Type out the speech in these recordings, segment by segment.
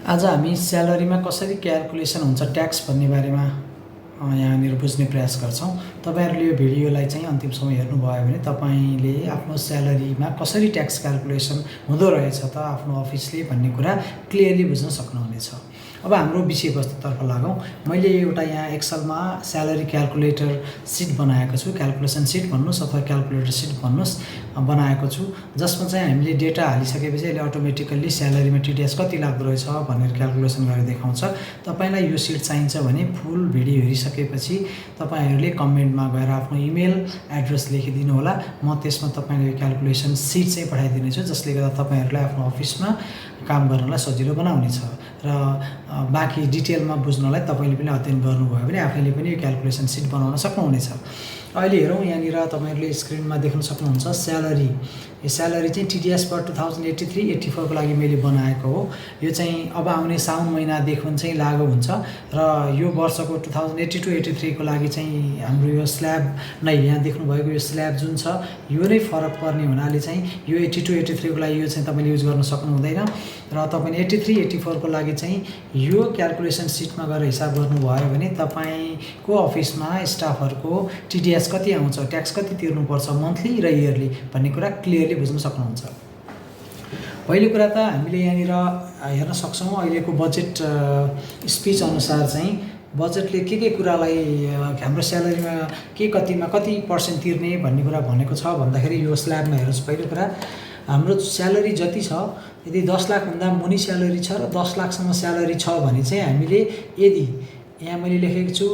आज हामी स्यालेरीमा कसरी क्याल्कुलेसन हुन्छ ट्याक्स भन्ने बारेमा यहाँनिर बुझ्ने प्रयास गर्छौँ। तपाईँहरूले यो भिडियोलाई चाहिँ अन्तिमसम्म हेर्नुभयो भने तपाईँले आफ्नो स्यालेरीमा कसरी ट्याक्स क्याल्कुलेसन हुँदो रहेछ त आफ्नो अफिसले भन्ने कुरा क्लियरली बुझ्न सक्नुहुनेछ। अब हाम्रो विषयवस्तुतर्फ लागौँ। मैले एउटा यहाँ एक्सलमा स्यालेरी क्याल्कुलेटर सिट बनाएको छु, क्याल्कुलेसन सिट भन्नुहोस् अथवा क्याल्कुलेटर सिट भन्नुहोस्, बनाएको छु, जसमा चाहिँ हामीले डेटा हालिसकेपछि यसले अटोमेटिकल्ली स्यालेरीमा टिडिएस कति लाग्दो रहेछ भनेर क्याल्कुलेसन गरेर देखाउँछ। तपाईँलाई यो सिट चाहिन्छ भने फुल भिडियो हेरिसकेपछि तपाईँहरूले कमेन्टमा गएर आफ्नो इमेल एड्रेस लेखिदिनु होला। म त्यसमा तपाईँले यो क्याल्कुलेसन सिट चाहिँ पठाइदिनेछु, जसले गर्दा तपाईँहरूलाई आफ्नो अफिसमा काम गर्नलाई सजिलो बनाउनेछ र बाँकी डिटेलमा बुझ्नलाई तपाईँले पनि अध्ययन गर्नुभयो भने आफैले पनि यो क्याल्कुलेसन सिट बनाउन सक्नुहुनेछ। अहिले हेरौँ, यहाँनिर तपाईँहरूले स्क्रिनमा देख्न सक्नुहुन्छ स्यालेरी। यो स्यालेरी चाहिँ टिडिएस फर 2083-84 को लागि मैले बनाएको हो। यो चाहिँ अब आउने साउन महिनादेखि चाहिँ लागु हुन्छ र यो वर्षको 2082-83 को लागि चाहिँ हाम्रो यो स्ल्याब नै यहाँ देख्नुभएको यो स्ल्याब जुन छ यो नै फरक पर्ने हुनाले चाहिँ यो 82-83 को लागि यो चाहिँ तपाईँले युज गर्न सक्नु हुँदैन र तपाईँले 83-84 को लागि चाहिँ यो क्याल्कुलेसन सिटमा गएर हिसाब गर्नुभयो भने तपाईँको अफिसमा स्टाफहरूको टिडिएस कति आउँछ, ट्याक्स कति तिर्नुपर्छ मन्थली र इयरली भन्ने कुरा क्लियरली बुझ्न सक्नुहुन्छ। पहिलो कुरा त हामीले यहाँनिर हेर्न सक्छौँ अहिलेको बजेट स्पिच अनुसार चाहिँ बजेटले के कुरालाई हाम्रो स्यालेरीमा कतिमा कति पर्सेन्ट तिर्ने भन्ने कुरा भनेको छ भन्दाखेरि यो स्ल्याबमा हेर्नुहोस्। पहिलो कुरा हाम्रो स्यालेरी जति छ, यदि 10 लाखभन्दा मुनि स्यालेरी छ र 10 लाखसम्म स्यालेरी छ भने चाहिँ हामीले यदि यहाँ मैले लेखेको छु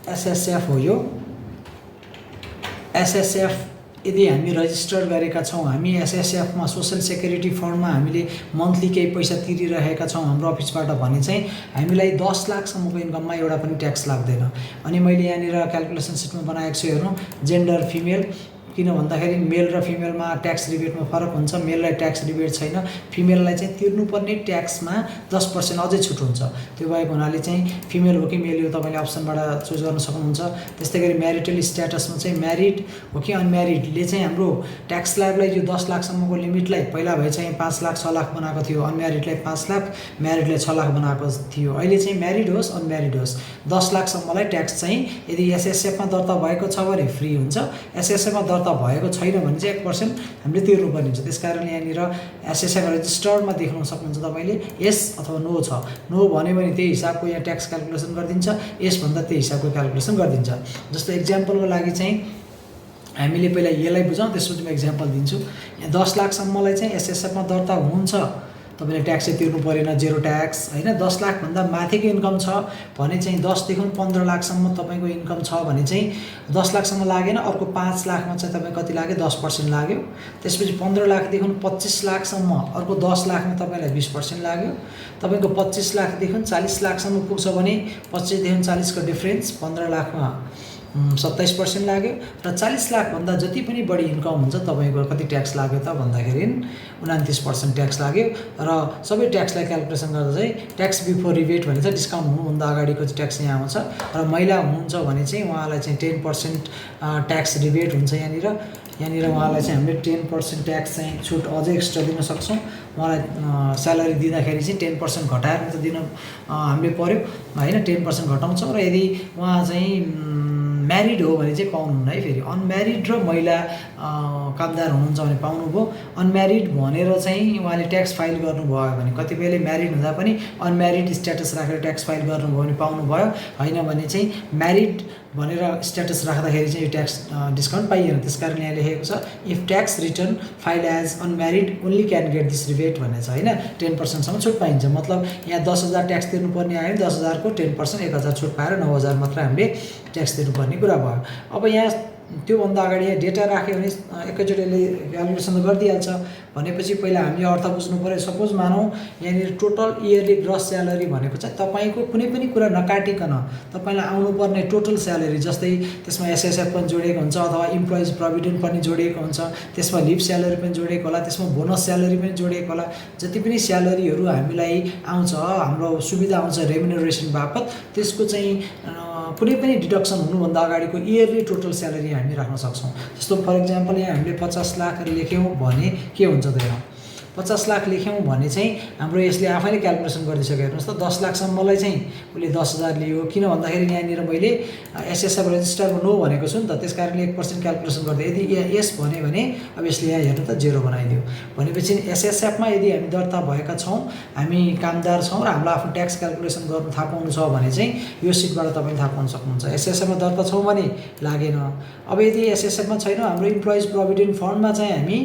एसएसएफ हो, यो एसएसएफ यदि हामी रजिस्टर गरेका छौँ, हामी एसएसएफमा सोसल सेक्युरिटी फन्डमा हामीले मन्थली केही पैसा तिरिरहेका छौँ हाम्रो अफिसबाट भने चाहिँ हामीलाई 10 लाखसम्मको इन्कममा एउटा पनि ट्याक्स लाग्दैन। अनि मैले यहाँनिर क्याल्कुलेसन सिटमा बनाएको छु, हेर्नु जेन्डर फिमेल, किन भन्दाखेरि मेल र फिमेलमा ट्याक्स रिबेटमा फरक हुन्छ। मेललाई ट्याक्स रिबेट छैन, फिमेललाई चाहिँ तिर्नुपर्ने ट्याक्समा 10% अझै छुट हुन्छ। त्यो भएको हुनाले चाहिँ फिमेल हो कि मेल हो तपाईँले अप्सनबाट चुज गर्न सक्नुहुन्छ। त्यस्तै गरी म्यारिटल स्ट्याटसमा चाहिँ म्यारिड हो कि अनम्यारिडले चाहिँ हाम्रो ट्याक्स स्ल्याबलाई यो 10 लाखसम्मको लिमिटलाई पहिला भए चाहिँ 5 लाख 6 लाख बनाएको थियो, अनम्यारिडलाई 5 लाख, म्यारिडलाई 6 लाख बनाएको थियो। अहिले चाहिँ म्यारिड होस् अनम्यारिड होस् 10 लाखसम्मलाई ट्याक्स चाहिँ यदि एसएसएफमा दर्ता भएको छ भने फ्री हुन्छ, एसएसएफमा दर्ता भएको छैन भने चाहिँ 1% हामीले तिर्नुपर्ने हुन्छ। त्यसकारण यहाँनिर एसएसएफ रजिस्टर्डमा देख्न सक्नुहुन्छ तपाईँले यस अथवा नो छ। नो भन्यो भने त्यही हिसाबको यहाँ ट्याक्स क्याल्कुलेसन गरिदिन्छ, यस भन्दा त्यही हिसाबको क्याल्कुलेसन गरिदिन्छ। जस्तो इक्जाम्पलको लागि चाहिँ हामीले पहिला यसलाई बुझौँ, त्यसपछि म इक्जाम्पल दिन्छु। यहाँ 10 लाखसम्मलाई चाहिँ एसएसएफमा दर्ता हुन्छ, तपाईँले ट्याक्सै तिर्नु परेन, जेरो ट्याक्स होइन। 10 लाखभन्दा माथिको इन्कम छ भने चाहिँ 10 देखि 15 लाखसम्म तपाईँको इन्कम छ भने चाहिँ 10 लाखसम्म लागेन, अर्को 5 लाखमा चाहिँ तपाईँ कति लाग्यो 10% लाग्यो। त्यसपछि 15 लाखदेखि 25 लाखसम्म अर्को 10 लाखमा तपाईँलाई 20% लाग्यो। तपाईँको 25 लाखदेखि 40 लाखसम्म पुग्छ भने 25 देखि 40 को डिफ्रेन्स 15 लाखमा 27% लाग्यो र 40 लाखभन्दा जति पनि बढी इन्कम हुन्छ तपाईँको कति ट्याक्स लाग्यो त भन्दाखेरि 29% ट्याक्स लाग्यो। र सबै ट्याक्सलाई क्याल्कुलेसन गर्दा चाहिँ ट्याक्स बिफोर रिबेट भने चाहिँ डिस्काउन्ट हुनुभन्दा अगाडिको ट्याक्स यहाँ आउँछ र महिला हुनुहुन्छ भने चाहिँ उहाँलाई चाहिँ 10% ट्याक्स रिबेट हुन्छ। यहाँनिर उहाँलाई चाहिँ हामीले 10% ट्याक्स चाहिँ छुट अझै एक्स्ट्रा दिन सक्छौँ। उहाँलाई स्यालेरी दिँदाखेरि चाहिँ 10% घटाएर त दिन हामीले पर्यो होइन, 10% घटाउँछौँ। र यदि उहाँ चाहिँ म्यारिड हो भने चाहिँ पाउनुहुन्न है। फेरि अनम्यारिड र महिला कामदार हुनुहुन्छ भने पाउनुभयो। अनम्यारिड भनेर चाहिँ उहाँले ट्याक्स फाइल गर्नुभयो भने, कतिपयले म्यारिड हुँदा पनि अनम्यारिड स्ट्याटस राखेर ट्याक्स फाइल गर्नुभयो भने पाउनुभयो, होइन भने चाहिँ म्यारिड भनेर स्ट्याटस राख्दाखेरि चाहिँ यो ट्याक्स डिस्काउन्ट पाइएन। त्यसकारण यहाँ लेखेको छ if tax return file as unmarried only can get this rebate भनेको छ होइन। 10%सम्म छुट पाइन्छ। मतलब यहाँ 10,000 ट्याक्स तिर्नुपर्ने आयो, 10,000 को 10% 1,000 छुट पाएर 9,000 मात्र हामीले ट्याक्स तिर्नुपर्ने कुरा भयो। अब यहाँ त्योभन्दा अगाडि यहाँ डेटा राख्यो भने एकैचोटि यसले क्याल्कुलेसन त गरिदिइहाल्छ भनेपछि पहिला हामीले अर्थ बुझ्नु पऱ्यो। सपोज मानौँ यहाँनिर टोटल इयरली ग्रस स्यालेरी भनेको चाहिँ तपाईँको कुनै पनि कुरा नकाटिकन तपाईँलाई आउनुपर्ने टोटल स्यालेरी, जस्तै त्यसमा एसएसएफ पनि जोडिएको हुन्छ अथवा इम्प्लोइज प्रोभिडेन्ट पनि जोडिएको हुन्छ, त्यसमा लिभ स्यालेरी पनि जोडिएको होला, त्यसमा बोनस स्यालेरी पनि जोडिएको होला। जति पनि स्यालेरीहरू हामीलाई आउँछ, हाम्रो सुविधा आउँछ रेम्युनरेसन बापत, त्यसको चाहिँ कुनै पनि डिडक्सन हुनुभन्दा अगाडिको इयरली टोटल स्यालेरी हामी राख्न सक्छौँ। जस्तो फर इक्जाम्पल यहाँ हामीले 50 लाख लेख्यौँ भने के हुन्छ त हेरौँ। 50 लाख लेख्यौँ भने चाहिँ हाम्रो यसले आफैले क्यालकुलेसन गरिदिइसक्यो। हेर्नुहोस् त 10 लाखसम्मलाई चाहिँ उसले 10,000 लियो। किन भन्दाखेरि यहाँनिर मैले एसएसएफ रजिस्टरमा नो भनेको छु नि त, त्यस कारणले 1% क्यालकुलेसन गर्दै यदि यस भने अब यसले यहाँ हेर्नु त 0 बनाइदियो। भनेपछि एसएसएफमा यदि हामी दर्ता भएका छौँ, हामी कामदार छौँ र हामीलाई आफ्नो ट्याक्स क्यालकुलेसन गर्नु थाहा पाउनु छ भने चाहिँ यो सिटबाट तपाईँले थाहा पाउन सक्नुहुन्छ। एसएसएफमा दर्ता छौँ भने लागेन। अब यदि एसएसएफमा छैन, हाम्रो इम्प्लोइज प्रोभिडेन्ट फन्डमा चाहिँ हामी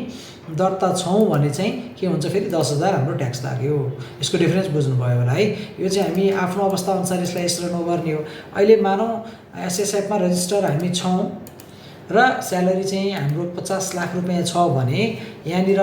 दर्ता छौँ भने चाहिँ के हुन्छ, फेरि 10,000 हाम्रो ट्याक्स लाग्यो। यसको डिफरेन्स बुझ्नुभयो होला है। यो चाहिँ हामी आफ्नो अवस्थाअनुसार यसलाई यसरी नगर्ने हो। अहिले मानौँ एसएसएफमा रजिस्टर हामी छौँ र स्यालेरी चाहिँ हाम्रो 50 लाख रुपियाँ छ भने यहाँनिर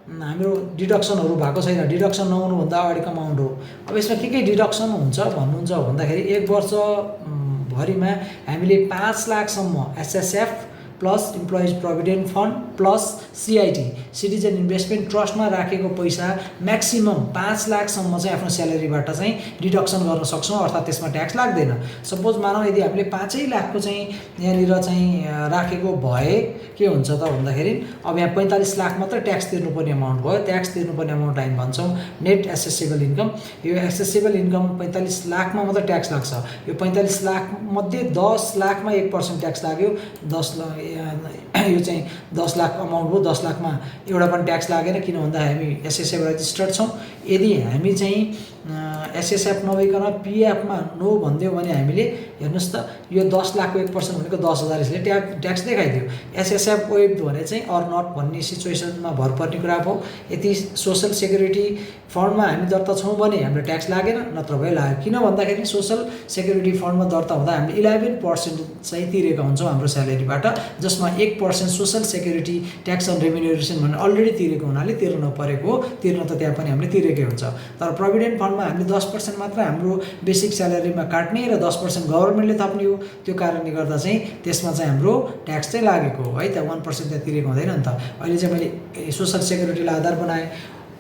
हाम्रो डिडक्सनहरू भएको छैन। डिडक्सन नहुनुभन्दा अगाडिको अमाउन्ट हो। अब यसमा के डिडक्सन हुन्छ भन्नुहुन्छ भन्दाखेरि 1 वर्षभरिमा हामीले 5 लाखसम्म SSF plus employees provident fund plus CIT citizen investment ट्रस्टमा राखेको पैसा म्याक्सिमम 5 लाखसम्म चाहिँ आफ्नो स्यालेरीबाट चाहिँ डिडक्सन गर्न सक्छौँ, अर्थात् त्यसमा ट्याक्स लाग्दैन। सपोज मानौँ यदि हामीले 5 लाखको चाहिँ यहाँनिर चाहिँ राखेको भए के हुन्छ त भन्दाखेरि अब यहाँ 45 लाख मात्र ट्याक्स तिर्नुपर्ने अमाउन्ट भयो। ट्याक्स तिर्नुपर्ने अमाउन्ट हामी भन्छौँ नेट एसेसेबल इन्कम। यो एसेसेबल इन्कम 45 लाखमा मात्र ट्याक्स लाग्छ। यो 45 लाखमध्ये 10 लाखमा 1% ट्याक्स लाग्यो। 10 लाख यो चाहिँ 10 लाख अमाउन्ट हो। 10 लाखमा एउटा पनि ट्याक्स लागेन, किन भन्दा हामी एसएसएफ रजिस्टर्ड छौँ। यदि हामी चाहिँ एसएसएफ नभइकन पिएफमा नो भनिदियो भने हामीले हेर्नुहोस् त यो 10 लाखको 1% भनेको 10,000 यसले ट्याक्स देखाइदियो। एसएसएफ वेब भने चाहिँ अर नट भन्ने सिचुएसनमा भर पर्ने कुरा हो। यदि सोसल सेक्युरिटी फन्डमा हामी दर्ता छौँ भने हाम्रो ट्याक्स लागेन, नत्र भए लाग्यो। किन भन्दाखेरि सोसल सेक्युरिटी फन्डमा दर्ता हुँदा हामीले 11% चाहिँ तिरेका हुन्छौँ हाम्रो स्यालेरीबाट, जसमा 1% सोसल सेक्युरिटी ट्याक्स अन रेम्युनरेसन भनेर अलरेडी तिरेको हुनाले तिर्न नपरेको हो। तिर्न त त्यहाँ पनि हामीले तिरेकै हुन्छ। तर प्रोभिडेन्ट फन्डमा हामीले 10% मात्र हाम्रो बेसिक स्यालेरीमा काट्ने र 10% गभर्मेन्टले थप्ने हो। त्यो कारणले गर्दा चाहिँ त्यसमा चाहिँ हाम्रो ट्याक्स चाहिँ लागेको हो है त। 1% त्यहाँ तिरेको हुँदैन नि त। अहिले चाहिँ मैले सोसल सेक्युरिटीलाई आधार बनाएँ।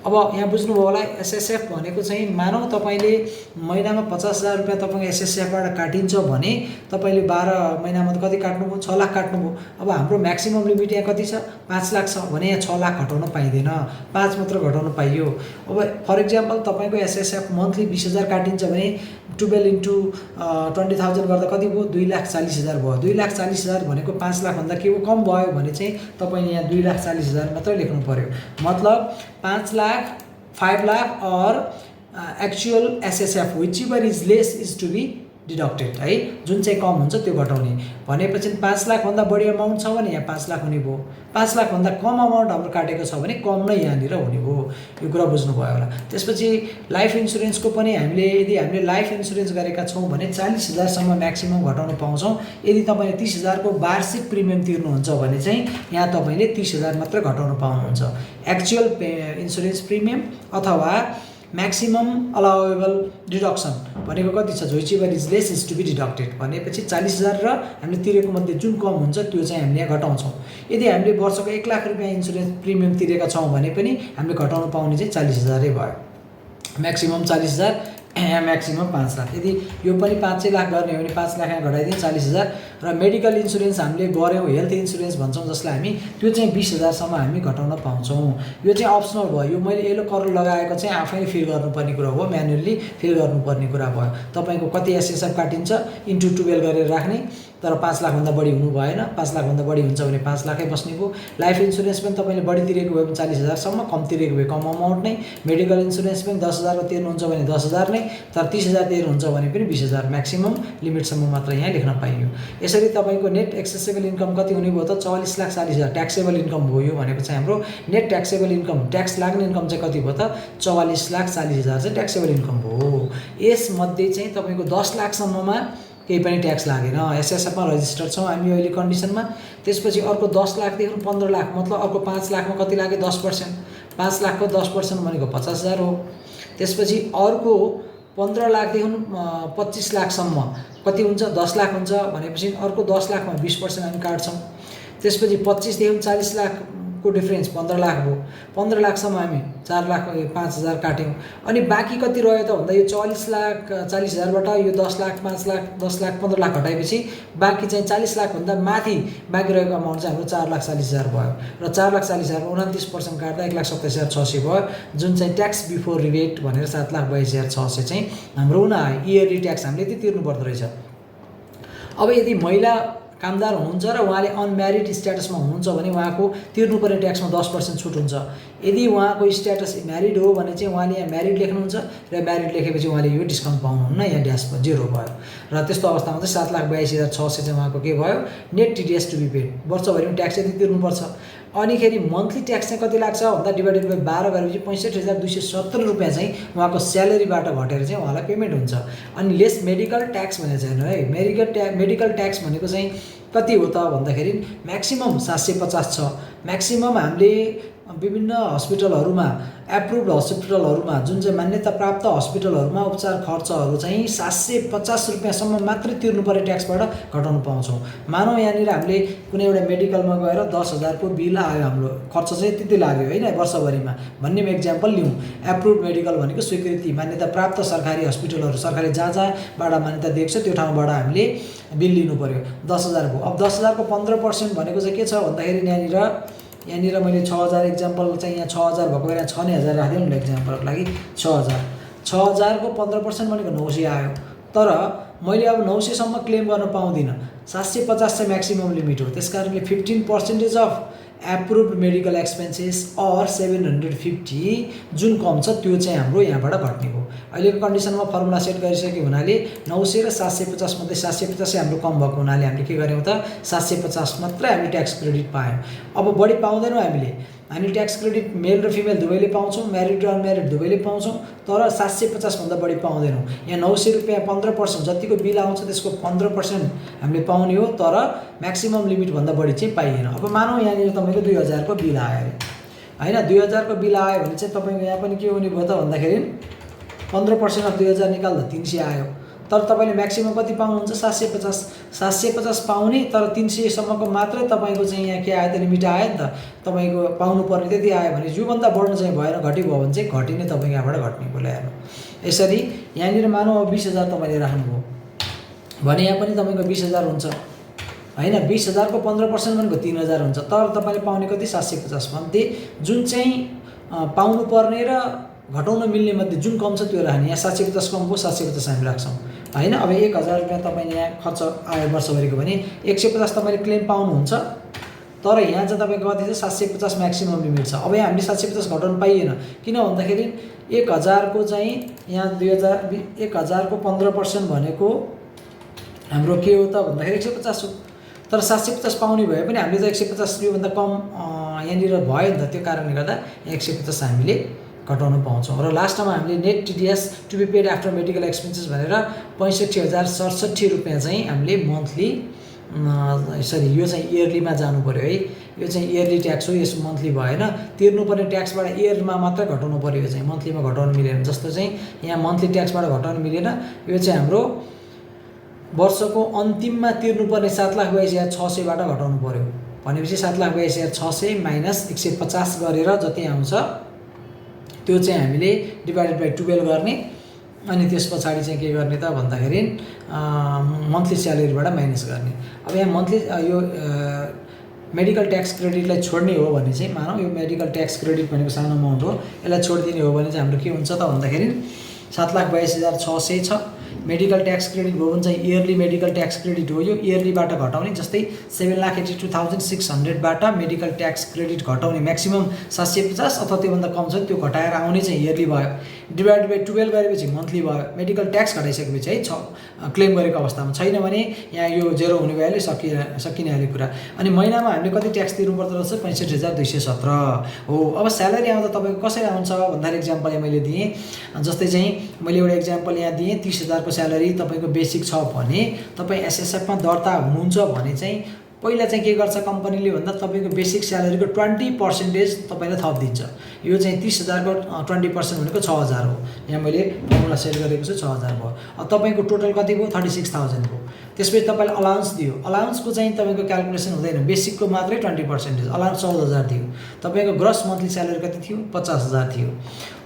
अब यहाँ बुझ्नुभयो होला, एसएसएफ भनेको चाहिँ मानौँ तपाईँले महिनामा 50,000 रुपियाँ तपाईँको एसएसएफबाट काटिन्छ भने तपाईँले 12 महिनामा त कति काट्नुभयो, 6 लाख काट्नुभयो। अब हाम्रो म्याक्सिमम लिमिट यहाँ कति छ, 5 लाख छ भने यहाँ 6 लाख घटाउन पाइँदैन, 5 मात्र घटाउन पाइयो। अब फर इक्जाम्पल तपाईँको एसएसएफ मन्थली 20,000 काटिन्छ भने 12 इन्टु 20,000 गर्दा कति भयो, 2,40,000 भयो। 2,40,000 भनेको 5 लाखभन्दा के हो कम भयो भने चाहिँ तपाईँले यहाँ 2,40,000 मात्रै लेख्नु पर्यो। मतलब 5 लाख, 5 लाख और actual SSF whichever is less is to be deducted है। जुन चाहिँ कम हुन्छ त्यो घटाउने भनेपछि 5 लाखभन्दा बढी अमाउन्ट छ भने यहाँ 5 लाख हुने भयो। 5 लाखभन्दा कम अमाउन्ट हाम्रो काटेको छ भने कम नै यहाँनिर हुने भयो। यो कुरा बुझ्नुभयो होला। त्यसपछि लाइफ इन्सुरेन्सको पनि हामीले हामीले लाइफ इन्सुरेन्स गरेका छौँ भने 40,000सम्म म्याक्सिमम घटाउन पाउँछौँ। यदि तपाईँले 30,000को वार्षिक प्रिमियम तिर्नुहुन्छ भने चाहिँ यहाँ तपाईँले 30,000 मात्र घटाउन पाउनुहुन्छ। एक्चुअल इन्सुरेन्स प्रिमियम अथवा म्याक्सिमम अलाउएबल डिडक्सन भनेको कति छ, whichever is less is to be deducted भनेपछि 40,000 र हामीले तिरेको मध्ये जुन कम हुन्छ त्यो चाहिँ हामीले यहाँ घटाउँछौँ। यदि हामीले वर्षको 1 लाख रुपियाँ इन्सुरेन्स प्रिमियम तिरेका छौँ भने पनि हामीले घटाउन पाउने चाहिँ 40,000 भयो। म्याक्सिमम 40,000, यहाँ म्याक्सिमम 5 लाख। यदि यो पनि 5 लाख गर्ने हो भने 5 लाख यहाँ घटाइदिए 40,000। र मेडिकल इन्सुरेन्स हामीले गऱ्यौँ, हेल्थ इन्सुरेन्स भन्छौँ जसलाई हामी, त्यो चाहिँ 20,000सम्म हामी घटाउन पाउँछौँ। यो चाहिँ अप्सनल भयो। यो मैले येलो कलर लगाएको चाहिँ आफैले फिल गर्नुपर्ने कुरा हो, म्यानुअली फिल गर्नुपर्ने कुरा भयो। तपाईँको कति एसएसएफ काटिन्छ इन्टु 12 गरेर राख्ने, तर 5 लाखभन्दा बढी हुनु भएन। 5 लाखभन्दा बढी हुन्छ भने 5 लाखै बस्ने भयो। लाइफ इन्सुरेन्स पनि तपाईँले बढी तिरेको भयो भने 40,000सम्म, कम तिरेको भए कम अमाउन्ट नै। मेडिकल इन्सुरेन्स पनि 10,000 तिर्नुहुन्छ भने 10,000 नै, तर 30,000 तिर्नुहुन्छ भने पनि 20,000 म्याक्सिमम लिमिटसम्म मात्र यहाँ लेख्न पाइयो। यसरी तपाईँको नेट एक्सेसेबल इन्कम कति हुने भयो त, 44,40,000 ट्याक्सेबल इन्कम भयो। भनेको चाहिँ हाम्रो नेट ट्याक्सेबल इन्कम, ट्याक्स लाग्ने इन्कम चाहिँ कति भयो त, 44,40,000 चाहिँ ट्याक्सेबल इन्कम भयो। यसमध्ये चाहिँ तपाईँको 10 लाखसम्ममा केही पनि ट्याक्स लागेन। एसएसएफमा रजिस्टर्ड छौँ हामी अहिले कन्डिसनमा। त्यसपछि अर्को 10 लाखदेखि 15 लाख, मतलब अर्को 5 लाखमा कति लाग्यो, 10%। 5 लाखको 10% भनेको 50,000 हो। त्यसपछि अर्को 15 लाखदेखि 25 लाखसम्म कति हुन्छ, 10 लाख हुन्छ भनेपछि अर्को 10 लाखमा 20% हामी काट्छौँ। त्यसपछि 25देखि 40 लाख को डिफरेन्स 15 लाख भयो। 15 लाखसम्म हामी 4 लाख 5,000 काट्यौँ। अनि बाँकी कति रह्यो त भन्दा यो 40,40,000बाट यो 10 लाख 5 लाख 10 लाख 15 लाख हटाएपछि बाँकी चाहिँ 40 लाखभन्दा माथि बाँकी रहेको अमाउन्ट चाहिँ हाम्रो 4,40,000 भयो र 4,40,000 मा 29% काट्दा 1,27,600 भयो, जुन चाहिँ ट्याक्स बिफोर रिबेट भनेर 7,82,600 चाहिँ हाम्रो हुन आयो। इयरली ट्याक्स हामीले यति तिर्नु पर्दो रहेछ। अब यदि महिला कामदार हुनुहुन्छ र उहाँले अनम्यारिड स्ट्याटसमा हुनुहुन्छ भने उहाँको तिर्नुपर्ने ट्याक्समा 10% छुट हुन्छ। यदि उहाँको स्ट्याटस म्यारिड हो भने चाहिँ उहाँले यहाँ म्यारिड लेख्नुहुन्छ र म्यारिड लेखेपछि उहाँले यो डिस्काउन्ट पाउनुहुन्न, यहाँ ड्यास 0 भयो र त्यस्तो अवस्थामा चाहिँ 7,82,600 चाहिँ उहाँको के भयो net TDS to be paid. वर्षभरिमा ट्याक्स यति तिर्नुपर्छ। अनिखेरि मन्थली ट्याक्स चाहिँ कति लाग्छ भन्दा डिभाइडेड बाई 12 गरेपछि 65,270 रुपियाँ चाहिँ उहाँको स्यालेरीबाट घटेर चाहिँ उहाँलाई पेमेन्ट हुन्छ। अनि लेस मेडिकल ट्याक्स भनेको छैन है। मेडिकल ट्याक्स भनेको चाहिँ कति हो त भन्दाखेरि म्याक्सिमम 750 छ। म्याक्सिमम हामीले विभिन्न हस्पिटलहरूमा एप्रुभड हस्पिटलहरूमा जुन चाहिँ मान्यता प्राप्त हस्पिटलहरूमा उपचार खर्चहरू चाहिँ 750 रुपियाँसम्म मात्रै तिर्नुपर्ने ट्याक्सबाट घटाउन पाउँछौँ। मानौँ यहाँनिर हामीले कुनै एउटा मेडिकलमा गएर 10,000 को बिल आयो, हाम्रो खर्च चाहिँ त्यति लाग्यो होइन वर्षभरिमा भन्ने एक्जाम्पल लिउँ। एप्रुभड मेडिकल भनेको स्वीकृति मान्यता प्राप्त सरकारी हस्पिटलहरू, सरकारले जहाँ जहाँबाट मान्यता दिएको छ त्यो ठाउँबाट हामीले बिल लिनु पर्यो। 10,000 को। अब 10,000 को 15% भनेको चाहिँ के छ भन्दाखेरि यहाँनिर मैले 6,000 एक्जाम्पल चाहिँ यहाँ 6,000 भएको बेला 6,000 राखिदिउँ न एक्जाम्पलको लागि। 6,000 को 15% भनेको 900 आयो। तर मैले अब 900सम्म क्लेम गर्न पाउँदिनँ। 750 चाहिँ म्याक्सिमम लिमिट हो। त्यस कारणले 15% अफ एप्रुभड मेडिकल एक्सपेन्सेस अर 750 जुन कम छ त्यो चाहिँ हाम्रो यहाँबाट घट्ने हो। अहिलेको कन्डिसनमा फर्मुला सेट गरिसक्यो हुनाले 900 र 750 मध्ये 750 चाहिँ हाम्रो कम भएको हुनाले हामीले के गर्यौँ त 750 मात्रै हामीले ट्याक्स क्रेडिट पायौँ। अब बढी पाउँदैनौँ हामी ट्याक्स क्रेडिट मेल र फिमेल दुवैले पाउँछौँ, म्यारिड र अनम्यारिड दुवैले पाउँछौँ, तर 750 भन्दा बढी पाउँदैनौँ। यहाँ 900 रुपियाँ 15% जतिको बिल आउँछ त्यसको 15% हामीले पाउने हो, तर म्याक्सिमम लिमिटभन्दा बढी चाहिँ पाइएन। अब मानौँ यहाँनिर तपाईँको 2,000 को बिल आयो होइन, 2,000 को बिल आयो भने चाहिँ तपाईँको यहाँ पनि के हुने भयो त भन्दाखेरि 15% अफ 2,000 निकाल्दा 300 आयो। तर तपाईँले म्याक्सिमम कति पाउनुहुन्छ 750 पाउने, तर 300सम्मको मात्रै तपाईँको चाहिँ यहाँ के आयो त लिमिट आयो नि त। तपाईँको पाउनुपर्ने त्यति आयो भने योभन्दा बढ्नु चाहिँ भएन, घटी भयो भने चाहिँ घटिने तपाईँको यहाँबाट घट्ने बोला हेर्नु। यसरी यहाँनिर मानौँ अब 20,000 तपाईँले राख्नुभयो भने यहाँ पनि तपाईँको 20,000 हुन्छ होइन। 20,000 को 15% भनेको 3,000 हुन्छ। तर तपाईँले पाउने कति 750 मध्ये जुन चाहिँ पाउनुपर्ने र घटाउन मिल्ने मध्ये जुन कम छ त्यो राख्ने। यहाँ 750 कम भयो, 750 हामी राख्छौँ होइन। अब 1,000 रुपियाँ तपाईँले यहाँ खर्च आयो वर्षभरिको भने 150 तपाईँले क्लेम पाउनुहुन्छ, तर यहाँ चाहिँ तपाईँको कति छ 750 म्याक्सिमम लिमिट छ। अब यहाँ हामीले 750 घटाउनु पाइएन, किन भन्दाखेरि 1,000 को चाहिँ यहाँ 1,000 को 15% भनेको हाम्रो के हो त भन्दाखेरि 150 हो। तर 750 पाउने भए पनि हामीले त 150 योभन्दा कम यहाँनिर भयो नि त, त्यो कारणले गर्दा 150 हामीले घटाउन पाउँछौँ। र लास्टमा हामीले net TDS to be paid after medical expenses भनेर 65,067 रुपियाँ चाहिँ हामीले मन्थली यो चाहिँ इयरलीमा जानु पऱ्यो है। यो चाहिँ इयरली ट्याक्स हो, यस मन्थली भएन। तिर्नुपर्ने ट्याक्सबाट इयरमा मात्रै घटाउनु पऱ्यो, यो चाहिँ मन्थलीमा घटाउनु मिलेन। जस्तो चाहिँ यहाँ मन्थली ट्याक्सबाट घटाउनु मिलेन, यो चाहिँ हाम्रो वर्षको अन्तिममा तिर्नुपर्ने 7,82,600बाट घटाउनु पऱ्यो। भनेपछि 7,82,600 माइनस 150 गरेर जति आउँछ त्यो चाहिँ हामीले डिभाइडेड बाई 12 गर्ने। अनि त्यस पछाडि चाहिँ के गर्ने त भन्दाखेरि मन्थली स्यालेरीबाट माइनस गर्ने। अब यहाँ मन्थली यो मेडिकल ट्याक्स क्रेडिटलाई छोड्ने हो भने चाहिँ मानौँ यो मेडिकल ट्याक्स क्रेडिट भनेको सानो अमाउन्ट हो, यसलाई छोडिदिने हो भने चाहिँ हाम्रो के हुन्छ त भन्दाखेरि 7,82,600 छ। मेडिकल ट्याक्स क्रेडिट भयो भने चाहिँ इयरली मेडिकल ट्याक्स क्रेडिट हो, यो इयरलीबाट घटाउने। जस्तै 7,82,600बाट मेडिकल ट्याक्स क्रेडिट घटाउने म्याक्सिमम 750 अथवा त्योभन्दा कम छ त्यो घटाएर आउने चाहिँ इयरली भयो। डिभाइडेड बाई 12 गरेपछि मन्थली भयो। मेडिकल ट्याक्स घटाइसकेपछि है क्लेम गरेको अवस्थामा, छैन भने यहाँ यो 0 हुने भइहाल्यो, सकिनेहाल्यो कुरा। अनि महिनामा हामीले कति ट्याक्स तिर्नुपर्दो रहेछ 65,217 हो। अब स्यालेरी आउँदा तपाईँको कसरी आउँछ भन्दाखेरि इक्जाम्पल यहाँ मैले दिएँ। जस्तै चाहिँ मैले एउटा इक्जाम्पल यहाँ दिएँ, 30,000 को स्यालेरी तपाईँको बेसिक छ भने तपाईँ एसएसएफमा दर्ता हुनुहुन्छ भने चाहिँ पहिला चाहिँ के गर्छ कम्पनीले भन्दा तपाईँको बेसिक स्यालेरीको 20% तपाईँलाई थप दिन्छ। यो चाहिँ 30,000 को 20% भनेको 6,000 हो। यहाँ मैले फर्मुला सेट गरेको छु 6,000 भयो। अब तपाईँको टोटल कति भयो 36,000 हो। त्यसपछि तपाईँले अलाउन्स दियो। अलाउन्सको चाहिँ तपाईँको क्यालकुलेसन हुँदैन, बेसिकको मात्रै 20%। अलाउन्स 14,000 थियो। तपाईँको ग्रस मन्थली स्यालेरी कति थियो 50,000 थियो।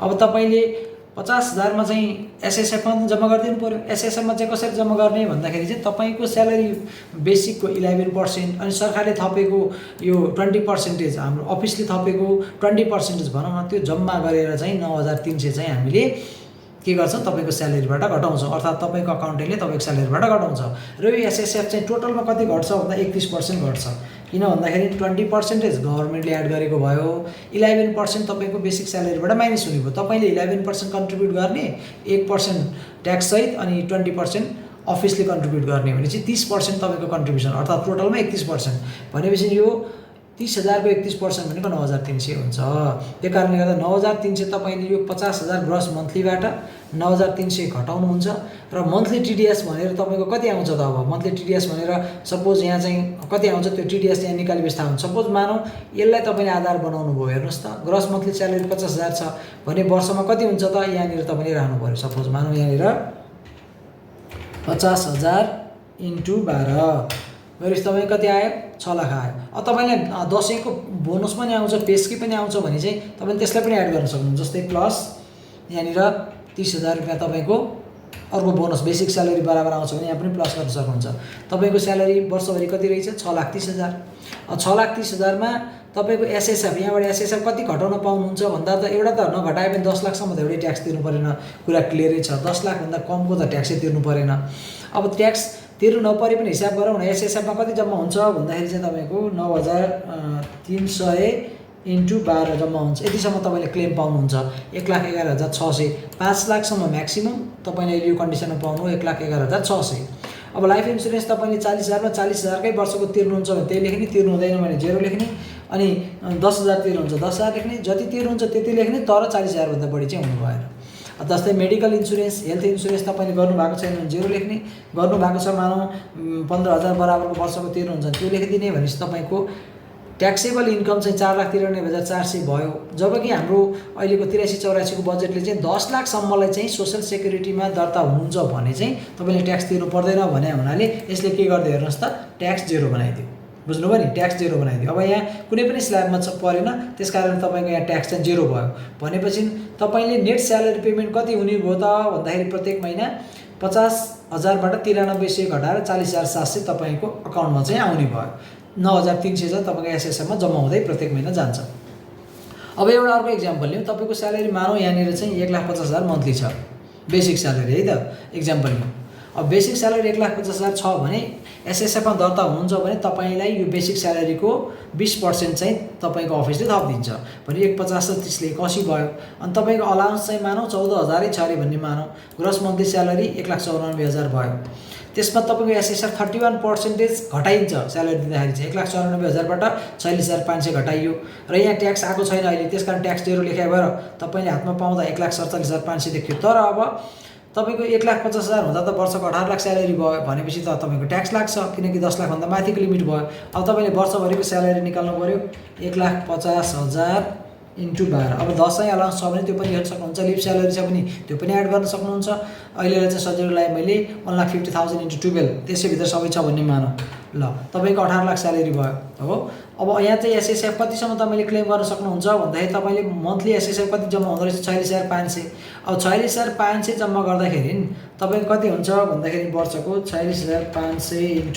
अब तपाईँले 50,000 मा चाहिँ एसएसएफमा जम्मा गरिदिनु पर्यो। एसएसएफमा चाहिँ कसरी जम्मा गर्ने भन्दाखेरि चाहिँ तपाईँको स्यालेरी बेसिकको 11% अनि सरकारले थपेको यो 20% हाम्रो अफिसले थपेको 20% भनौँ न, त्यो जम्मा गरेर चाहिँ 9,300 चाहिँ हामीले के गर्छ तपाईँको स्यालेरीबाट घटाउँछ, अर्थात् तपाईँको अकाउन्टेन्टले तपाईँको स्यालेरीबाट घटाउँछ। र यो एसएसएफ चाहिँ टोटलमा कति घट्छ भन्दा 31% घट्छ। किन भन्दाखेरि 20% गभर्मेन्टले एड गरेको भयो, 11% तपाईँको बेसिक स्यालेरीबाट माइनस हुने भयो। तपाईँले 11% कन्ट्रिब्युट गर्ने, 1% ट्याक्ससहित अनि 20% अफिसले कन्ट्रिब्युट गर्ने भने चाहिँ 30% तपाईँको कन्ट्रिब्युसन, अर्थात् टोटलमा 31%। भनेपछि यो 30,000 को 31% भनेको 9,300 हुन्छ। त्यो कारणले गर्दा 9,300 तपाईँले यो 50,000 ग्रस मन्थलीबाट 9,300 घटाउनुहुन्छ र मन्थली टिडिएस भनेर तपाईँको कति आउँछ त। अब मन्थली टिडिएस भनेर सपोज यहाँ चाहिँ कति आउँछ त्यो टिडिएस यहाँ निकालेपछि थाहा हुन्छ। सपोज मानौँ यसलाई तपाईँले आधार बनाउनु भयो, हेर्नुहोस् त ग्रस मन्थली स्यालेरी 50,000 छ भने वर्षमा कति हुन्छ त, यहाँनिर तपाईँले राख्नु पऱ्यो। सपोज मानौँ यहाँनिर 50,000 × 12 गरेपछि तपाईँ कति आयो 6 लाख आयो। अब तपाईँले दसैँको बोनस पनि आउँछ, पेस्की पनि आउँछ भने चाहिँ तपाईँले त्यसलाई पनि एड गर्न सक्नुहुन्छ। जस्तै प्लस यहाँनिर 30,000 रुपियाँ तपाईँको अर्को बोनस बेसिक स्यालेरी बराबर आउँछ भने यहाँ पनि प्लस गर्न सक्नुहुन्छ। तपाईँको स्यालेरी वर्षभरि कति रहेछ 6,30,000। अब 6,30,000 मा तपाईँको एसएसएफ यहाँबाट एसएसएफ कति घटाउन पाउनुहुन्छ भन्दा त एउटा त नघटाए पनि 10 लाखसम्म त एउटै ट्याक्स तिर्नु परेन, कुरा क्लियरै छ। 10 लाखभन्दा कमको त ट्याक्सै तिर्नु परेन। अब ट्याक्स तिर्नु नपरे पनि हिसाब गरौँ न, एसएसएफमा कति जम्मा हुन्छ भन्दाखेरि चाहिँ तपाईँको 9,300 × 12 जम्मा हुन्छ। यतिसम्म तपाईँले क्लेम पाउनुहुन्छ 1,11,600। 5 लाखसम्म म्याक्सिमम् तपाईँले यो कन्डिसनमा पाउनु 1,11,600। अब लाइफ इन्सुरेन्स तपाईँले 40,000 मा 40,000 कै वर्षको तिर्नुहुन्छ भने त्यही लेख्ने, तिर्नु हुँदैन भने 0 लेख्ने, अनि 10,000 तिर्नुहुन्छ 10,000 लेख्ने, जति तिर्नुहुन्छ त्यति लेख्ने, तर 40,000 भन्दा बढी चाहिँ हुनु भएन। जस्तै मेडिकल इन्सुरेन्स, हेल्थ इन्सुरेन्स तपाईँले गर्नुभएको छैन भने 0 लेख्ने, गर्नुभएको छ मानौँ 15,000 बराबरको वर्षको तिर्नुहुन्छ त्यो लेखिदिने। भनेपछि तपाईँको ट्याक्सेबल इन्कम चाहिँ 4,93,400 भयो। जबकि हाम्रो अहिलेको 83-84 को बजेटले चाहिँ 10 लाखसम्मलाई चाहिँ सोसल सेक्युरिटीमा दर्ता हुनुहुन्छ भने चाहिँ तपाईँले ट्याक्स तिर्नु पर्दैन भने हुनाले यसले के गर्दै हेर्नुहोस् त ट्याक्स 0 बनाइदियो। बुझ्नुभयो नि, ट्याक्स 0 बनाइदियो। अब यहाँ कुनै पनि स्ल्याबमा परेन, त्यसकारण तपाईँको यहाँ ट्याक्स चाहिँ 0 भयो। भनेपछि तपाईँले नेट स्यालेरी पेमेन्ट कति हुने भयो त भन्दाखेरि प्रत्येक महिना 50,000बाट 9300 घटाएर 40,700 तपाईँको अकाउन्टमा चाहिँ आउने भयो। 9,300 चाहिँ तपाईँको एसएसएफमा जम्मा हुँदै प्रत्येक महिना जान्छ। अब एउटा अर्को इक्जाम्पल लिउँ। तपाईँको स्यालेरी मानौँ यहाँनिर चाहिँ 1,50,000 मन्थली छ बेसिक स्यालेरी है त, इक्जाम्पल लिउँ। अब बेसिक स्यालेरी 1,50,000 छ भने एसएसएफमा दर्ता हुनुहुन्छ भने तपाईँलाई यो बेसिक स्यालेरीको 20% चाहिँ तपाईँको अफिसले थप दिन्छ भने 1,50 र 30 ले 81 भयो। अनि तपाईँको अलाउन्स चाहिँ मानौँ 14,000 छ अरे भन्ने मानौँ, ग्रस मन्थली स्यालेरी 1,94,000 भयो। त्यसमा तपाईँको एसएसएफ 31% घटाइन्छ स्यालेरी दिँदाखेरि चाहिँ 1,94,000बाट 46,500 घटाइयो र यहाँ ट्याक्स आएको छैन अहिले, त्यसकारण ट्याक्स 0 लेखाइ भएर तपाईँले हातमा पाउँदा 1,47,500 देखियो। तर अब तपाईँको 1,50,000 हुँदा त वर्षको 18 लाख स्यालेरी भयो भनेपछि त तपाईँको ट्याक्स लाग्छ, किनकि 10 लाखभन्दा माथिको लिमिट भयो। अब तपाईँले वर्षभरिको स्यालेरी निकाल्नु पऱ्यो 1,50,000 × 12। अब दसैँ अलाउन्स छ भने त्यो पनि हेर्न सक्नुहुन्छ, लिभ स्यालेरी छ भने त्यो पनि एड गर्न सक्नुहुन्छ। अहिलेलाई चाहिँ सजिलोलाई मैले 1,50,000 × 12 त्यसैभित्र सबै छ भन्ने मानौँ ल, तपाईँको 18 लाख स्यालेरी भयो हो। अब यहाँ चाहिँ एसएसएफ कतिसम्म तपाईँले क्लेम गर्न सक्नुहुन्छ भन्दाखेरि तपाईँले मन्थली एसएसएफ कति जम्मा हुँदो रहेछ 46,500। अब 46,500 जम्मा गर्दाखेरि तपाईँको कति हुन्छ भन्दाखेरि वर्षको 46,500 ×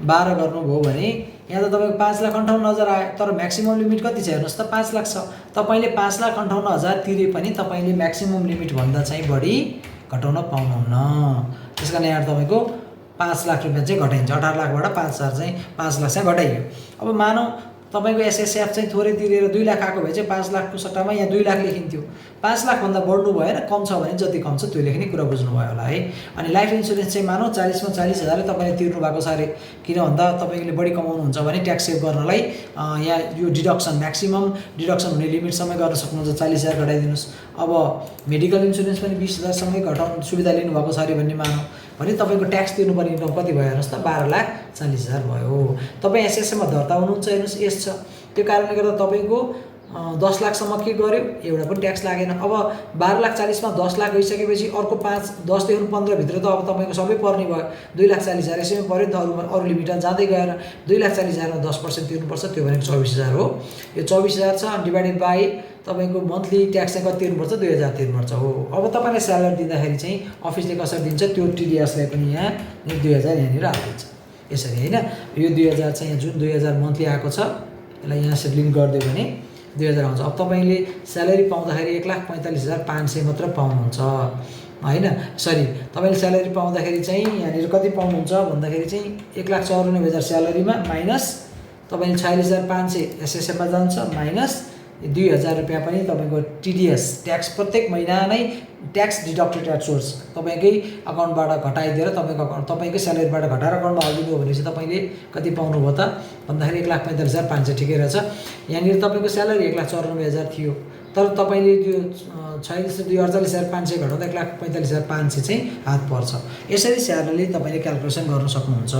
12 गर्नुभयो भने यहाँ त तपाईँको 5,58,000 आयो। तर म्याक्सिमम लिमिट कति छ हेर्नुहोस् त 5 लाख छ। तपाईँले 5,58,000 तिरे पनि तपाईँले म्याक्सिमम लिमिटभन्दा चाहिँ बढी घटाउन पाउनुहुन्न। त्यस कारण यहाँ तपाईँको 5 लाख रुपियाँ चाहिँ घटाइन्छ। 18 लाखबाट 5,000 चाहिँ 5 लाख चाहिँ घटाइयो। अब मानौँ तपाईँको एसएसएफ चाहिँ थोरै तिरेर 2 लाख आएको भए चाहिँ 5 लाखको सट्टामा यहाँ 2 लाख लेखिन्थ्यो। 5 लाखभन्दा बढ्नु भएन, कम छ भने जति कम छ त्यो लेख्ने कुरा बुझ्नुभयो होला है। अनि लाइफ इन्सुरेन्स चाहिँ मानौँ 40 मा 40,000 तपाईँले तिर्नु भएको छ अरे, किन भन्दा तपाईँले बढी कमाउनुहुन्छ भने ट्याक्स सेभ गर्नलाई यहाँ यो डिडक्सन म्याक्सिमम डिडक्सन हुने लिमिटसम्म गर्न सक्नुहुन्छ, 40,000 घटाइदिनुहोस्। अब मेडिकल इन्सुरेन्स पनि 20,000 सम्मै घटाउनु सुविधा लिनुभएको छ अरे भन्ने मानौँ, भने तपाईँको ट्याक्स तिर्नुपर्ने इन्कम कति भयो हेर्नुहोस् त 12,40,000 भयो। तपाईँ एसएसएमा दर्ता हुनुहुन्छ हेर्नुहोस् यस छ, त्यो कारणले गर्दा तपाईँको 10 लाखसम्म के गर्यो एउटा पनि ट्याक्स लागेन। अब 12,40,000 मा 10 लाख गइसकेपछि अर्को 10 देखि 15 भित्र त अब तपाईँको सबै पर्ने भयो। 2,40,000 यसैमा पर्यो नि त, अरू लिमिटमा जाँदै गएर 2,40,000 मा 10% तिर्नुपर्छ, त्यो भनेको 24,000 हो। यो 24,000 छ डिभाइडेड बाई तपाईँको मन्थली ट्याक्स चाहिँ कति तिर्नुपर्छ 2,000 तिर्नुपर्छ हो। अब तपाईँले स्यालेरी दिँदाखेरि चाहिँ अफिसले कसरी दिन्छ त्यो टिडिएसलाई पनि यहाँ 2,000 यहाँनिर हालिदिन्छ यसरी होइन। यो 2,000 चाहिँ जुन 2,000 मन्थली आएको छ यसलाई यहाँ सेटलिङ गरिदियो भने 2,000 आउँछ। अब तपाईँले स्यालेरी पाउँदाखेरि 1,45,500 मात्र पाउनुहुन्छ होइन। सरी, तपाईँले स्यालेरी पाउँदाखेरि चाहिँ यहाँनिर कति पाउनुहुन्छ भन्दाखेरि चाहिँ 1,94,000 स्यालेरीमा माइनस तपाईँले 46,500 एसएसएममा जान्छ, माइनस 2,000 रुपियाँ पनि तपाईँको टिडिएस ट्याक्स प्रत्येक महिना नै ट्याक्स डिडक्टेड एट सोर्स तपाईँकै अकाउन्टबाट घटाइदिएर तपाईँकै स्यालेरीबाट घटाएर अकाउन्टमा हालिदिनु हो भने चाहिँ तपाईँले कति पाउनुभयो त भन्दाखेरि 1,45,500 ठिकै रहेछ। यहाँनिर तपाईँको स्यालेरी 1,94,000 थियो, तर तपाईँले त्यो 48,500 घटाउँदा 1,45,500 चाहिँ हात पर्छ। यसरी स्यालेरी तपाईँले क्यालकुलेसन गर्न सक्नुहुन्छ।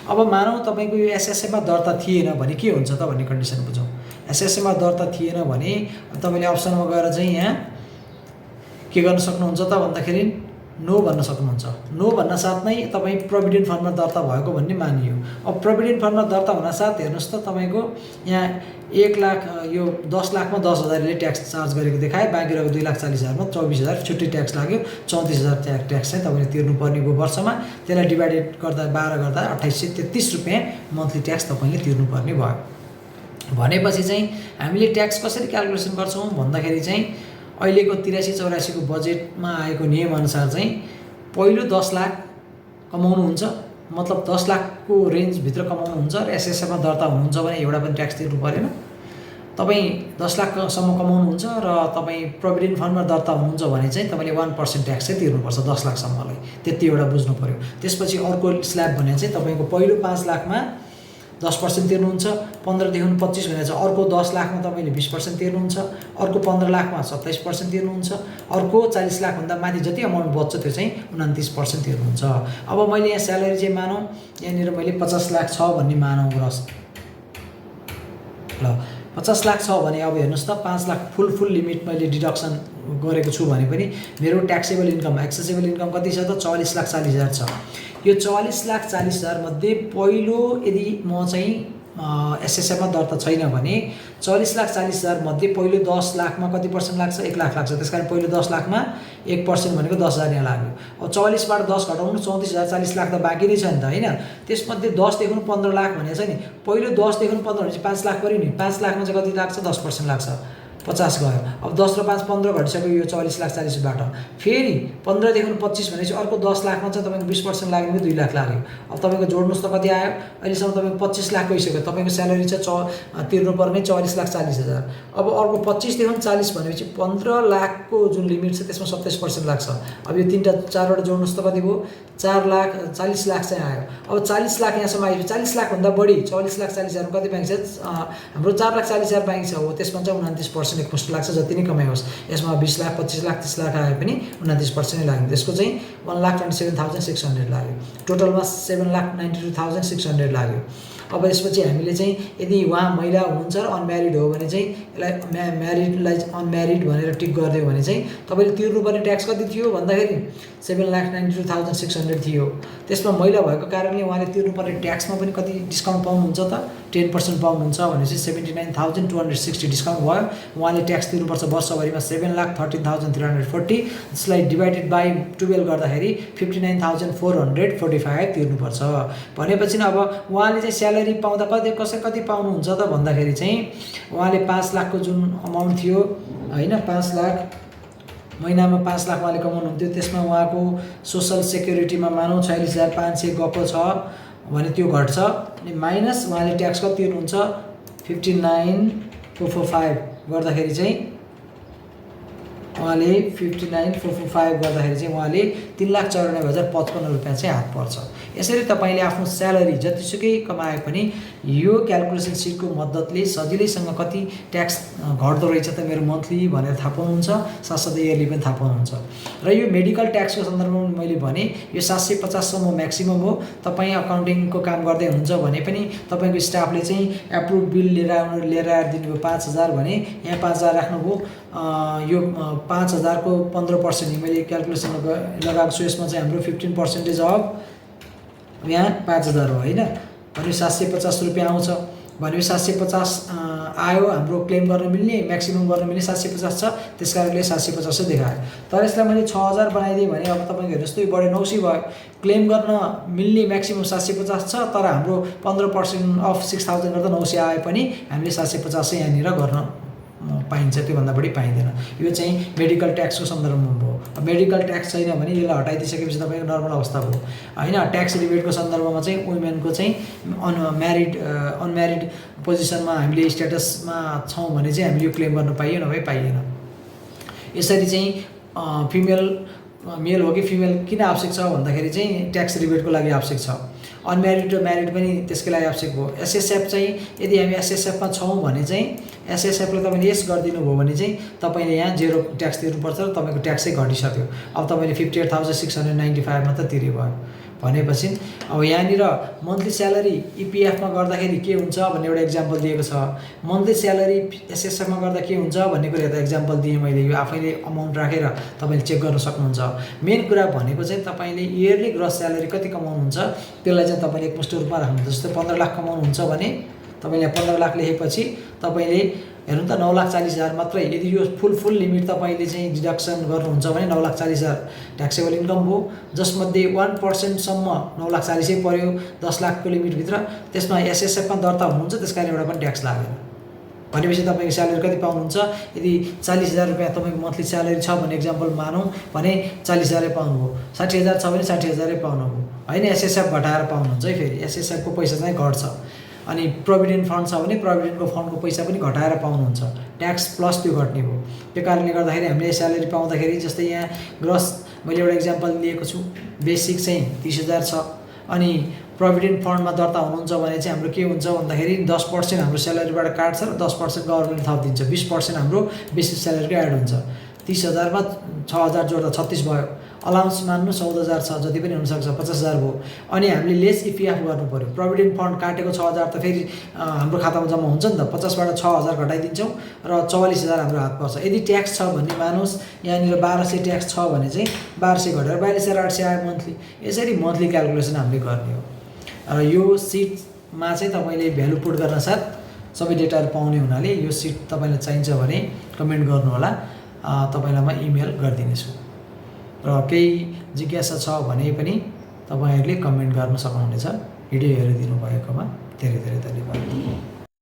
अब मानौँ तपाईँको यो एसएसएमा दर्ता थिएन भने के हुन्छ त भन्ने कन्डिसन बुझौँ। एसएसएमा दर्ता थिएन भने तपाईँले अप्सनमा गएर चाहिँ यहाँ के गर्न सक्नुहुन्छ त भन्दाखेरि नो भन्न सक्नुहुन्छ। नो भन्न साथ नै तपाईँ प्रोभिडेन्ट फन्डमा दर्ता भएको भन्ने मानियो। अब प्रोभिडेन्ट फन्डमा दर्ता हुन साथ हेर्नुहोस् त तपाईँको यहाँ 1 लाख यो 10 लाखमा 10,000ले ट्याक्स चार्ज गरेको देखाए, बाँकी रहेको 2,40,000 मा 24,000 छुट्टै ट्याक्स लाग्यो। 34,000 ट्याक्स चाहिँ तपाईँले तिर्नुपर्ने भयो वर्षमा। त्यसलाई डिभाइडेड गर्दा 12 गर्दा 2,833 रुपियाँ मन्थली ट्याक्स तपाईँले तिर्नुपर्ने भयो। भनेपछि चाहिँ हामीले ट्याक्स कसरी क्यालकुलेसन गर्छौँ भन्दाखेरि चाहिँ अहिलेको 83-84 को बजेटमा आएको नियमअनुसार चाहिँ पहिलो 10 लाख कमाउनुहुन्छ, मतलब 10 लाखको रेन्जभित्र कमाउनुहुन्छ र एसएसएमा दर्ता हुनुहुन्छ भने एउटा पनि ट्याक्स तिर्नु परेन। तपाईँ 10 लाखसम्म कमाउनुहुन्छ र तपाईँ प्रोभिडेन्ट फन्डमा दर्ता हुनुहुन्छ भने चाहिँ तपाईँले 1% ट्याक्स चाहिँ तिर्नुपर्छ 10 लाखसम्मलाई, त्यति एउटा बुझ्नु पऱ्यो। त्यसपछि अर्को स्ल्याब भने चाहिँ तपाईँको पहिलो 5 लाखमा 10% तिर्नुहुन्छ, 15 देखि 25 भनेर चाहिँ अर्को 10 लाखमा तपाईँले 20% तिर्नुहुन्छ, अर्को 15 लाखमा 27% तिर्नुहुन्छ, अर्को 40 लाखभन्दा माथि जति अमाउन्ट बच्छ त्यो चाहिँ 29% तिर्नुहुन्छ। अब मैले यहाँ स्यालेरी चाहिँ मानौँ यहाँनिर मैले 50 लाख छ भन्ने मानौँ ग्रस ल 50 लाख छ भने अब हेर्नुहोस् त 5 लाख फुल लिमिट मैले डिडक्सन गरेको छु भने पनि मेरो ट्याक्सेबल इन्कम एक्सेसेबल इन्कम कति छ त 44,40,000 छ। यो 44,40,000 मध्ये पहिलो यदि म चाहिँ एसएसएमा दर्ता छैन भने 44,40,000 मध्ये पहिलो 10 लाखमा कति पर्सेन्ट लाग्छ 1 लाख लाग्छ। त्यसकारण पहिलो 10 लाखमा 1% भनेको 10,000 यहाँ लाग्यो। अब 44 बाट 10 घटाउनु 34,000 40 लाख त बाँकी नै छ नि त होइन। त्यसमध्ये 10 देखि 15 लाख भनेको छ नि, पहिलो 10 देखि 15 भनेपछि 5 लाख पर्यो नि। 5 लाखमा चाहिँ कति लाग्छ 10% लाग्छ, 50 गयो। अब 10 र 5 15 घटिसक्यो यो 44,40,000 बाट। फेरि 15 देखि 25 भनेपछि अर्को 10 लाखमा चाहिँ तपाईँको 20% लाग्ने 2 लाख लाग्यो। अब तपाईँको जोड्नुहोस् त कति आयो, अहिलेसम्म तपाईँको 25 लाख गइसक्यो। तपाईँको स्यालेरी छ तिर्नुपर्ने 44,40,000। अब अर्को 25 देखि 40 भनेपछि 15 लाखको जुन लिमिट छ त्यसमा 27% लाग्छ। अब यो तीनटा चारवटा जोड्नुहोस् त कति भयो 40 लाख चाहिँ आयो। अब 40 लाख यहाँसम्म आयो, 40 लाखभन्दा बढी 44,40,000 कति बाँकी छ हाम्रो 4,40,000 बाँकी छ हो। त्यसमा चाहिँ 29% एकमुष्ट लाग्छ जति नै कमायोस्। यसमा 20 लाख 25 लाख 30 लाख आए पनि 29% नै लाग्यो। त्यसको चाहिँ 1,27,600 लाग्यो। टोटलमा 7,92,600 लाग्यो। अब यसपछि हामीले चाहिँ यदि उहाँ महिला हुनुहुन्छ र अनम्यारिड हो भने चाहिँ यसलाई म्यारिडलाई अनम्यारिड भनेर टिक गरिदियो भने चाहिँ तपाईँले तिर्नुपर्ने ट्याक्स कति थियो भन्दाखेरि 7,92,600 थियो। त्यसमा महिला भएको कारणले उहाँले तिर्नुपर्ने ट्याक्समा पनि कति डिस्काउन्ट पाउनुहुन्छ त 10% पाउनुहुन्छ भनेपछि 79,260 डिस्काउन्ट भयो। उहाँले ट्याक्स तिर्नुपर्छ वर्षभरिमा 7,13,340। त्यसलाई डिभाइडेड बाई 12 गर्दाखेरि 59,445 तिर्नुपर्छ। भनेपछि अब उहाँले चाहिँ स्यालेरी पाउँदा कति पाउनुहुन्छ त भन्दाखेरि चाहिँ उहाँले 5 लाखको जुन अमाउन्ट थियो होइन 5 लाख महिनामा 5 लाख उहाँले कमाउनुहुन्थ्यो। त्यसमा उहाँको सोसल सेक्युरिटीमा मानौँ 46,500 गएको छ भने त्यो घट्छ अनि माइनस उहाँले ट्याक्स कति तिर्नुहुन्छ 59,445 गर्दाखेरि चाहिँ उहाँले 59,445 गर्दाखेरि चाहिँ उहाँले 3,94,055 रुपियाँ चाहिँ हात पर्छ। यसरी तपाईँले आफ्नो स्यालेरी जतिसुकै कमाए पनि यो क्याल्कुलेसन सिटको मद्दतले सजिलैसँग कति ट्याक्स घट्दो रहेछ त मेरो मन्थली भनेर थाहा पाउनुहुन्छ, साथसाथै इयरली पनि थाहा पाउनुहुन्छ। र यो मेडिकल ट्याक्सको सन्दर्भमा मैले भने यो 750 सम्म म्याक्सिमम हो। तपाईँ अकाउन्टिङको काम गर्दै हुनुहुन्छ भने पनि तपाईँको स्टाफले चाहिँ एप्रुभ बिल लिएर आएर दिनुभयो 5,000 भने यहाँ 5,000 राख्नुभयो। यो 5,000 को 15% मैले क्याल्कुलेसन लगाएको छु। यसमा चाहिँ हाम्रो 15% अफ यहाँ 5,000 हो होइन, भने 750 रुपियाँ आउँछ। भनेपछि 750 आयो, हाम्रो क्लेम गर्न मिल्ने म्याक्सिमम गर्न मिल्ने 750 छ, त्यस कारणले 750 देखायो। तर यसलाई मैले 6,000 बनाइदिएँ भने अब तपाईँको हेर्नुहोस् त यो बढी 900 भयो। क्लेम गर्न मिल्ने म्याक्सिमम 750 छ, तर हाम्रो 15% अफ 6,000 गर्दा 900 आए पनि हामीले 750 यहाँनिर गर्न पाइन्छ, त्योभन्दा बढी पाइँदैन। यो चाहिँ मेडिकल ट्याक्सको सन्दर्भमा भयो। अब मेडिकल ट्याक्स छैन भने यसलाई हटाइदिइसकेपछि तपाईँको नर्मल अवस्था भयो होइन। ट्याक्स रिबेटको सन्दर्भमा चाहिँ वुमेनको चाहिँ अनम्यारिड पोजिसनमा हामीले स्ट्याटसमा छौँ भने चाहिँ हामीले यो क्लेम गर्न पाइयो, नभए पाइएन। यसरी चाहिँ मेल हो कि फिमेल किन आवश्यक छ भन्दाखेरि चाहिँ ट्याक्स रिबेटको लागि आवश्यक छ। अनम्यारिड र म्यारिड पनि त्यसकै लागि आवश्यक भयो। एसएसएफ चाहिँ यदि हामी एसएसएफमा छौँ भने चाहिँ एसएसएफलाई तपाईँले यस गरिदिनु भयो भने चाहिँ तपाईँले यहाँ 0 ट्याक्स तिर्नुपर्छ र तपाईँको ट्याक्सै घटिसक्यो। अब तपाईँले 58,695 मात्र तिरे भयो भनेपछि अब यहाँनिर मन्थली स्यालेरी इपिएफमा गर्दाखेरि के हुन्छ भन्ने एउटा इक्जाम्पल दिएको छ। मन्थली स्यालेरी एसएसएफमा गर्दा के हुन्छ भन्ने कुरा त इक्जाम्पल दिएँ मैले। यो आफैले अमाउन्ट राखेर तपाईँले चेक गर्न सक्नुहुन्छ। मेन कुरा भनेको चाहिँ तपाईँले इयरली ग्रस स्यालेरी कति कमाउनुहुन्छ त्यसलाई चाहिँ तपाईँले एकमुष्ट रूपमा राख्नुहुन्छ। जस्तै 15 लाख कमाउनुहुन्छ भने तपाईँले 15 लाख लेखेपछि तपाईँले हेर्नु त 9,40,000 मात्रै। यदि यो फुल लिमिट तपाईँले चाहिँ डिडक्सन गर्नुहुन्छ भने 9,40,000 ट्याक्सेबल इन्कम भयो, जसमध्ये 1% सम्म 9,40,000 पर्यो 10 लाखको लिमिटभित्र। त्यसमा एसएसएफमा दर्ता हुनुहुन्छ, त्यस कारण एउटा पनि ट्याक्स लागेन। भनेपछि तपाईँको स्यालेरी कति पाउनुहुन्छ? यदि 40,000 रुपियाँ तपाईँको मन्थली स्यालेरी छ भने इक्जाम्पल मानौँ भने 40,000 पाउनुभयो। 60,000 छ भने 60,000 पाउनुभयो होइन। एसएसएफ घटाएर पाउनुहुन्छ है। फेरि एसएसएफको पैसा चाहिँ घट्छ। अनि प्रोभिडेन्ट फन्ड छ भने प्रोभिडेन्टको फन्डको पैसा पनि घटाएर पाउनुहुन्छ, ट्याक्स प्लस त्यो घट्ने भयो। त्यो कारणले गर्दाखेरि हामीले स्यालेरी पाउँदाखेरि जस्तै यहाँ ग्रस मैले एउटा इक्जाम्पल लिएको छु, बेसिक चाहिँ 30,000 छ। अनि प्रोभिडेन्ट फन्डमा दर्ता हुनुहुन्छ भने चाहिँ हाम्रो के हुन्छ भन्दाखेरि 10% हाम्रो स्यालेरीबाट काट्छ र 10% गभर्मेन्टले थपिदिन्छ। 20% हाम्रो बेसिक स्यालेरीको एड हुन्छ। 30,000 मा 6,000 जोड्दा 36 भयो। अलाउन्स मान्नु 14,000 छ, जति पनि हुनसक्छ 50,000 भयो। अनि हामीले लेस इपिएफ गर्नु पऱ्यो। प्रोभिडेन्ट फन्ड काटेको 6,000 त फेरि हाम्रो खातामा जम्मा हुन्छ नि त। 50बाट 6,000 घटाइदिन्छौँ र 44,000 हाम्रो हात पर्छ। यदि ट्याक्स छ भन्ने मानुस् यहाँनिर 1,200 ट्याक्स छ भने चाहिँ 1,200 घटेर 42,800 आयो मन्थली। यसरी मन्थली क्याल्कुलेसन हामीले गर्ने हो। र यो सिटमा चाहिँ तपाईँले भ्यालु पुट गर्न साथ सबै डेटाहरू पाउने हुनाले यो सिट तपाईँलाई चाहिन्छ भने कमेन्ट गर्नुहोला, तपाईँलाई म इमेल गरिदिनेछु। र केही जिज्ञासा छ भने पनि तपाईँहरूले कमेन्ट गर्न सक्नुहुनेछ। भिडियो हेरिदिनु भएकोमा धेरै धेरै धन्यवाद।